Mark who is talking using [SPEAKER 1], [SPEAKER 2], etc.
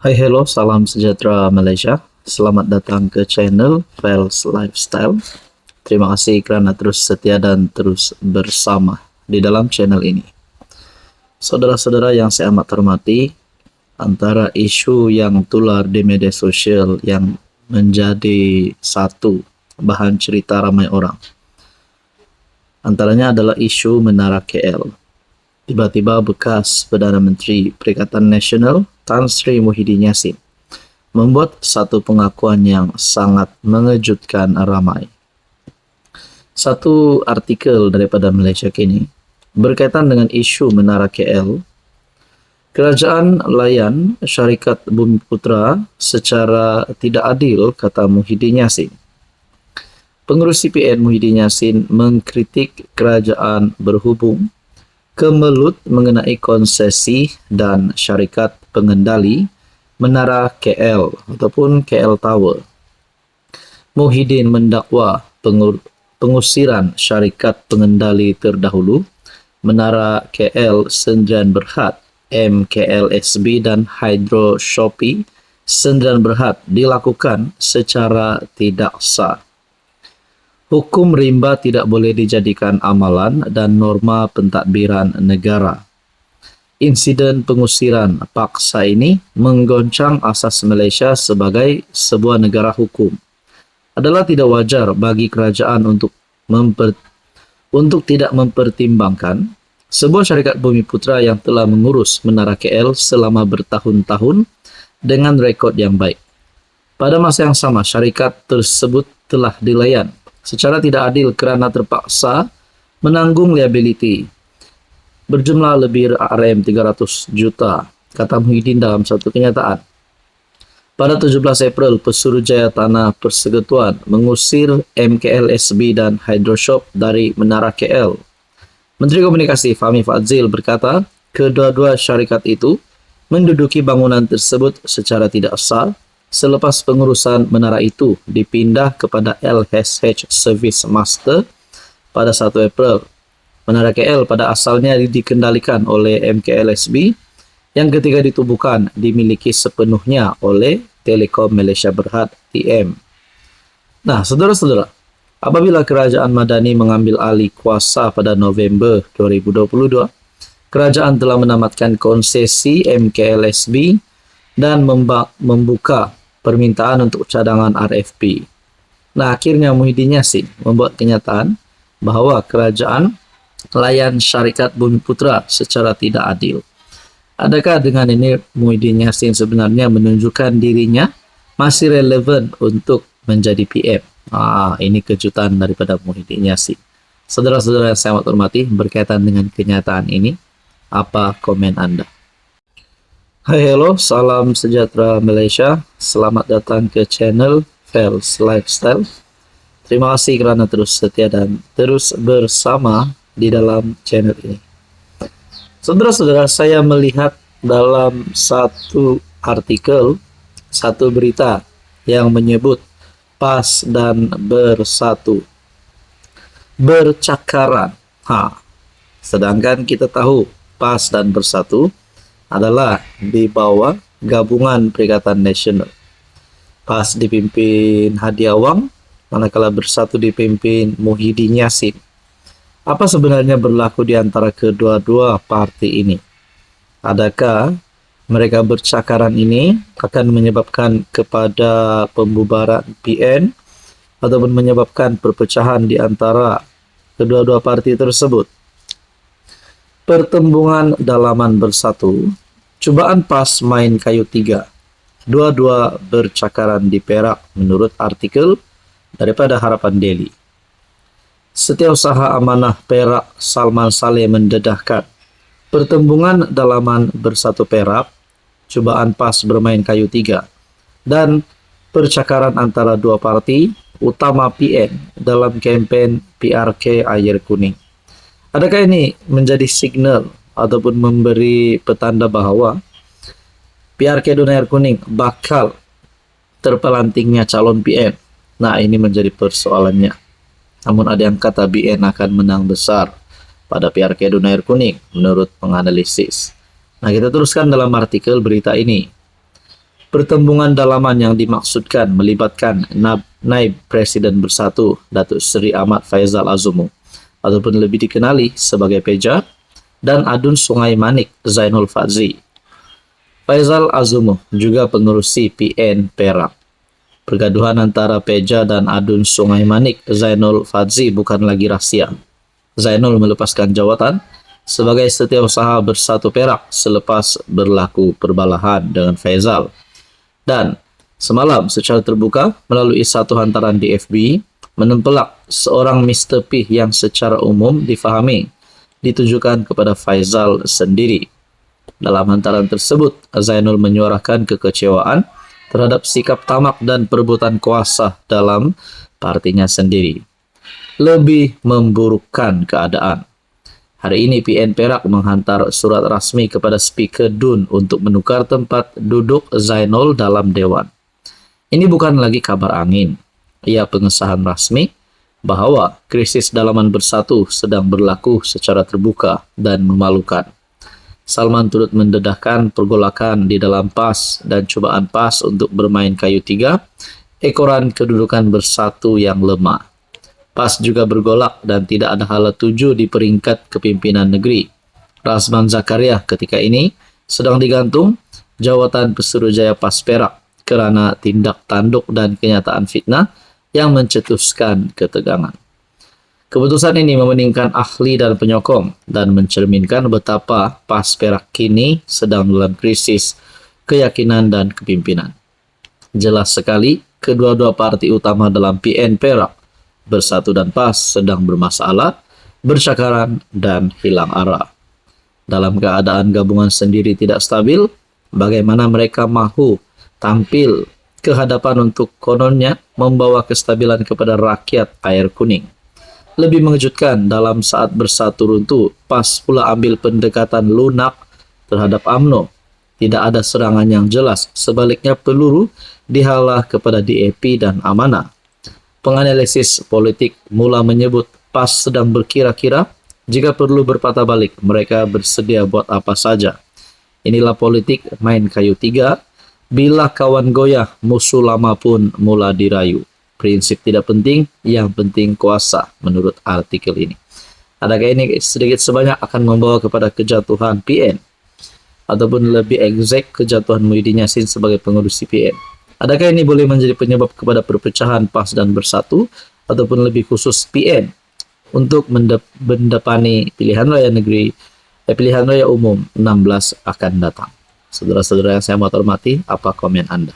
[SPEAKER 1] Hai hello, salam sejahtera Malaysia. Selamat datang ke channel Fels Lifestyle. Terima kasih kerana terus setia dan terus bersama di dalam channel ini. Saudara-saudara yang saya amat hormati, antara isu yang tular di media sosial yang menjadi satu bahan cerita ramai orang, antaranya adalah isu Menara KL. Tiba-tiba bekas Perdana Menteri Perikatan Nasional Tan Sri Muhyiddin Yassin membuat satu pengakuan yang sangat mengejutkan ramai. Satu artikel daripada Malaysia Kini berkaitan dengan isu Menara KL. Kerajaan layan syarikat Bumiputra secara tidak adil, kata Muhyiddin Yassin. Pengurus CPN Muhyiddin Yassin mengkritik kerajaan berhubung kemelut mengenai konsesi dan syarikat pengendali Menara KL ataupun KL Tower. Muhyiddin mendakwa pengusiran syarikat pengendali terdahulu Menara KL Sdn Berhad, MKLSB dan Hydro Shopee Sdn Berhad dilakukan secara tidak sah. Hukum rimba tidak boleh dijadikan amalan dan norma pentadbiran negara. Insiden pengusiran paksa ini menggoncang asas Malaysia sebagai sebuah negara hukum. Adalah tidak wajar bagi kerajaan untuk tidak mempertimbangkan sebuah syarikat Bumiputra yang telah mengurus Menara KL selama bertahun-tahun dengan rekod yang baik. Pada masa yang sama, syarikat tersebut telah dilayan secara tidak adil kerana terpaksa menanggung liability berjumlah lebih RM300 juta, kata Muhyiddin dalam satu kenyataan. Pada 17 April, Pesuruhjaya Tanah Persekutuan mengusir MKLSB dan Hydroshop dari Menara KL. Menteri Komunikasi Fahmi Fadzil berkata, kedua-dua syarikat itu menduduki bangunan tersebut secara tidak sah selepas pengurusan menara itu dipindah kepada LHH Service Master pada 1 April. Menara KL pada asalnya dikendalikan oleh MKLSB yang ketika ditubuhkan dimiliki sepenuhnya oleh Telekom Malaysia Berhad TM. Nah, saudara-saudara, apabila Kerajaan Madani mengambil alih kuasa pada November 2022, kerajaan telah menamatkan konsesi MKLSB dan membuka permintaan untuk cadangan RFP. Nah, akhirnya Muhyiddin Yassin membuat kenyataan bahawa kerajaan layan syarikat Bumiputra secara tidak adil. Adakah dengan ini Muhyiddin Yassin sebenarnya menunjukkan dirinya masih relevan untuk menjadi PM? Ini kejutan daripada Muhyiddin Yassin. Saudara-saudara yang saya hormati, berkaitan dengan kenyataan ini, apa komen anda? Hai hello, salam sejahtera Malaysia. Selamat datang ke channel Fels Lifestyle. Terima kasih kerana terus setia dan terus bersama di dalam channel ini. Saudara-saudara, saya melihat dalam satu artikel, satu berita yang menyebut PAS dan Bersatu bercakaran. Sedangkan kita tahu PAS dan Bersatu adalah di bawah Gabungan Perikatan Nasional. PAS dipimpin Hadi Awang, manakala Bersatu dipimpin Muhyiddin Yassin. Apa sebenarnya berlaku di antara kedua-dua parti ini? Adakah mereka bercakaran ini akan menyebabkan kepada pembubaran PN ataupun menyebabkan perpecahan di antara kedua-dua parti tersebut? Pertembungan dalaman Bersatu, cubaan PAS main kayu tiga. Dua-dua bercakaran di Perak menurut artikel daripada Harapan Daily. Setiausaha Amanah Perak Salman Saleh mendedahkan pertembungan dalaman Bersatu Perak, cubaan PAS bermain kayu tiga, dan percakaran antara dua parti utama PN dalam kempen PRK Air Kuning. Adakah ini menjadi signal ataupun memberi petanda bahawa PRK Dun Air Kuning bakal terpelantingnya calon PN? Nah, ini menjadi persoalannya. Namun ada yang kata BN akan menang besar pada PRK Dun Air Kuning menurut penganalisis. Nah, kita teruskan dalam artikel berita ini. Pertembungan dalaman yang dimaksudkan melibatkan Naib Presiden Bersatu Datuk Seri Ahmad Faizal Azumu ataupun lebih dikenali sebagai Peja dan Adun Sungai Manik Zainul Fadzi. Faizal Azumu juga pengerusi PN Perak. Pergaduhan antara Peja dan Adun Sungai Manik Zainul Fadzi bukan lagi rahsia. Zainul melepaskan jawatan sebagai Setiausaha Bersatu Perak selepas berlaku perbalahan dengan Faizal. Dan semalam secara terbuka melalui satu hantaran di FB menempelak seorang Mr. P yang secara umum difahami ditujukan kepada Faizal sendiri. Dalam hantaran tersebut, Zainul menyuarakan kekecewaan terhadap sikap tamak dan perebutan kuasa dalam partinya sendiri. Lebih memburukkan keadaan. Hari ini PN Perak menghantar surat rasmi kepada Speaker Dun untuk menukar tempat duduk Zainul dalam Dewan. Ini bukan lagi kabar angin. Ia pengesahan rasmi bahawa krisis dalaman bersatu sedang berlaku secara terbuka dan memalukan. Salman turut mendedahkan pergolakan di dalam PAS dan cubaan PAS untuk bermain kayu tiga, ekoran kedudukan bersatu yang lemah. PAS juga bergolak dan tidak ada hala tuju di peringkat kepimpinan negeri. Razman Zakaria ketika ini sedang digantung jawatan Pesuruhjaya PAS Perak kerana tindak tanduk dan kenyataan fitnah yang mencetuskan ketegangan. Keputusan ini memeningkan ahli dan penyokong dan mencerminkan betapa PAS Perak kini sedang dalam krisis keyakinan dan kepimpinan. Jelas sekali, kedua-dua parti utama dalam PN Perak, Bersatu dan PAS sedang bermasalah, bercakaran dan hilang arah. Dalam keadaan gabungan sendiri tidak stabil, bagaimana mereka mahu tampil ke hadapan untuk kononnya membawa kestabilan kepada rakyat air kuning. Lebih mengejutkan, dalam saat Bersatu runtuh, PAS pula ambil pendekatan lunak terhadap UMNO. Tidak ada serangan yang jelas, sebaliknya peluru dihalah kepada DAP dan Amanah. Penganalisis politik mula menyebut PAS sedang berkira-kira jika perlu berpatah balik, mereka bersedia buat apa saja. Inilah politik main kayu tiga, bila kawan goyah, musuh lama pun mula dirayu. Prinsip tidak penting, yang penting kuasa menurut artikel ini. Adakah ini sedikit sebanyak akan membawa kepada kejatuhan PN? Ataupun lebih exact kejatuhan Muhyiddin Yassin sebagai pengurusi PN? Adakah ini boleh menjadi penyebab kepada perpecahan PAS dan Bersatu ataupun lebih khusus PN untuk mendepani pilihan raya umum 16 akan datang? Saudara-saudara yang saya hormati, apa komen Anda?